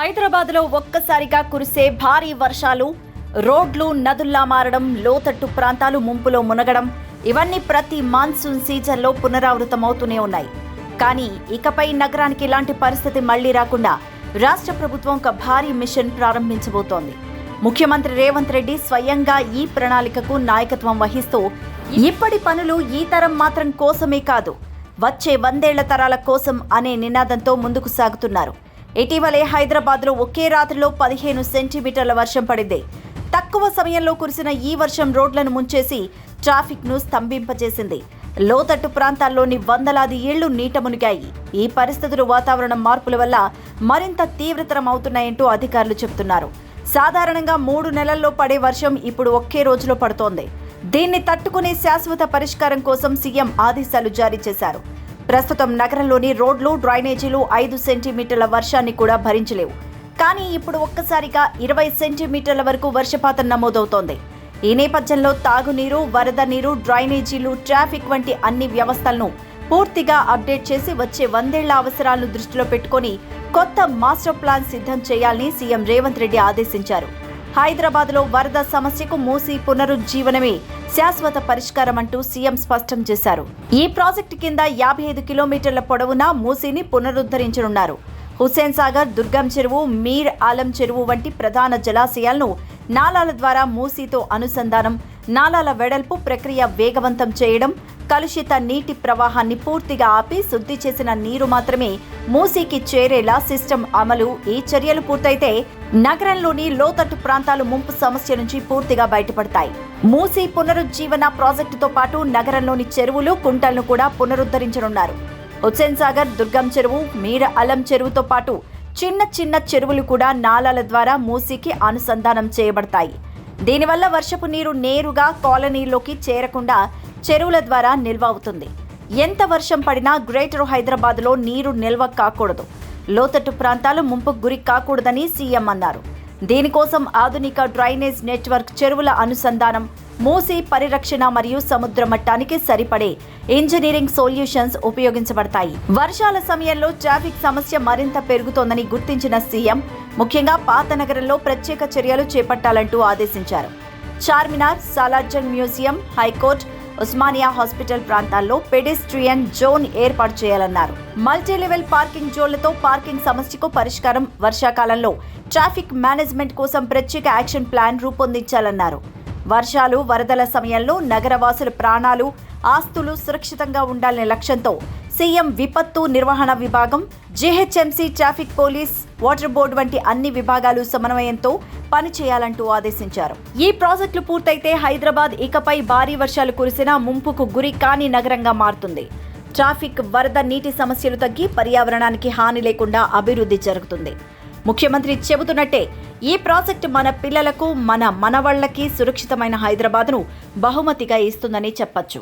హైదరాబాద్లో ఒక్కసారిగా కురిసే భారీ వర్షాలు, రోడ్లు నదుల్లా మారడం, లోతట్టు ప్రాంతాలు ముంపులో మునగడం ఇవన్నీ ప్రతి మాన్సూన్ సీజన్లో పునరావృతమవుతూనే ఉన్నాయి. కానీ ఇకపై నగరానికి ఇలాంటి పరిస్థితి మళ్లీ రాకుండా రాష్ట్ర ప్రభుత్వం ఒక భారీ మిషన్ ప్రారంభించబోతోంది. ముఖ్యమంత్రి రేవంత్ రెడ్డి స్వయంగా ఈ ప్రణాళికకు నాయకత్వం వహిస్తూ ఇప్పటి పనులు ఈ తరం మాత్రం కోసమే కాదు, వచ్చే 100 ఏళ్ల తరాల కోసం అనే నినాదంతో ముందుకు సాగుతున్నారు. ఇటీవలే హైదరాబాద్లో ఒకే రాత్రిలో 15 సెంటీమీటర్ల వర్షం పడింది. తక్కువ సమయంలో కురిసిన ఈ వర్షం రోడ్లను ముంచేసి ట్రాఫిక్ను స్తంభింపజేసింది. లోతట్టు ప్రాంతాల్లోని వందలాది ఇళ్లు నీట మునిగాయి. ఈ పరిస్థితులు వాతావరణ మార్పుల వల్ల మరింత తీవ్రతరం అవుతున్నాయంటూ అధికారులు చెబుతున్నారు. సాధారణంగా 3 నెలల్లో పడే వర్షం ఇప్పుడు ఒకే రోజులో పడుతోంది. దీన్ని తట్టుకునే శాశ్వత పరిష్కారం కోసం సీఎం ఆదేశాలు జారీ చేశారు. ప్రస్తుతం నగరంలోని రోడ్లు, డ్రైనేజీలు 5 సెంటీమీటర్ల వర్షాన్ని కూడా భరించలేవు. కానీ ఇప్పుడు ఒక్కసారిగా 20 సెంటీమీటర్ల వరకు వర్షపాతం నమోదవుతోంది. ఈ నేపథ్యంలో తాగునీరు, వరద నీరు, డ్రైనేజీలు, ట్రాఫిక్ వంటి అన్ని వ్యవస్థలను పూర్తిగా అప్డేట్ చేసి వచ్చే 100 ఏళ్ల అవసరాలను దృష్టిలో పెట్టుకుని కొత్త మాస్టర్ ప్లాన్ సిద్ధం చేయాలని సీఎం రేవంత్ రెడ్డి ఆదేశించారు. హైదరాబాద్లో వరద సమస్యకు మూసీ పునరుజ్జీవనమే శాశ్వత పరిష్కారం అంటూ సీఎం స్పష్టం చేశారు. ఈ ప్రాజెక్టు కింద 55 కిలోమీటర్ల పొడవునా మూసీని పునరుద్ధరించనున్నారు. హుస్సేన్ సాగర్, దుర్గం చెరువు, మీర్ ఆలం చెరువు వంటి ప్రధాన జలాశయాలను నాలాల ద్వారా మూసీతో అనుసంధానం, నాలాల వెడల్పు ప్రక్రియ వేగవంతం చేయడం, కలుషిత నీటి ప్రవాహాన్ని పూర్తిగా ఆపి శుద్ధి చేసిన నీరు మాత్రమే మూసీకి చేరేలా సిస్టమ్ అమలు. ఈ చర్యలు పూర్తయితే నగరంలోని లోతట్టు ప్రాంతాలు ముంపు సమస్య నుంచి పూర్తిగా బయటపడతాయి. మూసీ పునరుజ్జీవన ప్రాజెక్టుతో పాటు నగరంలోని చెరువులు, కుంటలను కూడా పునరుద్ధరించనున్నారు. హుస్సేన్ సాగర్, దుర్గం చెరువు, మీర అలం చెరువుతో పాటు చిన్న చిన్న చెరువులు కూడా నాలాల ద్వారా మూసీకి అనుసంధానం చేయబడతాయి. దీనివల్ల వర్షపు నీరు నేరుగా కాలనీలోకి చేరకుండా చెరువుల ద్వారా నిల్వ అవుతుంది. ఎంత వర్షం పడినా గ్రేటర్ హైదరాబాద్లో నీరు నిల్వ కాకూడదు, లోతట్టు ప్రాంతాలు ముంపుకు గురి కాకూడదని సీఎం అన్నారు. దీనికోసం ఆధునిక డ్రైనేజ్ నెట్వర్క్, చెరువుల అనుసంధానం, మూసీ పరిరక్షణ మరియు సముద్ర మట్టానికి సరిపడే ఇంజనీరింగ్ సొల్యూషన్స్ ఉపయోగించబడతాయి. వర్షాల సమయంలో ట్రాఫిక్ సమస్య మరింత పెరుగుతోందని గుర్తించిన సీఎం ముఖ్యంగా పాత నగరంలో ప్రత్యేక చర్యలు చేపట్టాలంటూ ఆదేశించారు. Charminar, Salar Jung museum, high court, Osmania hospital ప్రాంతాల్లో పెడెస్ట్రియన్ జోన్ ఏర్పాటు చేయాలన్నారు. మల్టీలెవెల్ పార్కింగ్ జోన్లతో పార్కింగ్ సమస్యకు పరిష్కారం, వర్షాకాలంలో ట్రాఫిక్ మేనేజ్మెంట్ కోసం ప్రత్యేక యాక్షన్ ప్లాన్ రూపొందించాలన్నారు. వర్షాలు, వరదల సమయంలో నగరవాసుల ప్రాణాలు, ఆస్తులు సురక్షితంగా ఉండాలనే లక్ష్యంతో సీఎం విపత్తు నిర్వహణ విభాగం, GHMC, traffic police, water board వంటి అన్ని విభాగాలు సమన్వయంతో పనిచేయాలంటూ ఆదేశించారు. ఈ ప్రాజెక్టులు పూర్తయితే హైదరాబాద్ ఇకపై భారీ వర్షాలు కురిసినా ముంపుకు గురి కాని నగరంగా మారుతుంది. ట్రాఫిక్, వరద, నీటి సమస్యలు తగ్గి పర్యావరణానికి హాని లేకుండా అభివృద్ధి జరుగుతుంది. ముఖ్యమంత్రి చెబుతున్నట్టే ఈ ప్రాజెక్టు మన పిల్లలకు, మన మనవళ్లకి సురక్షితమైన హైదరాబాద్ను బహుమతిగా ఇస్తుందని చెప్పొచ్చు.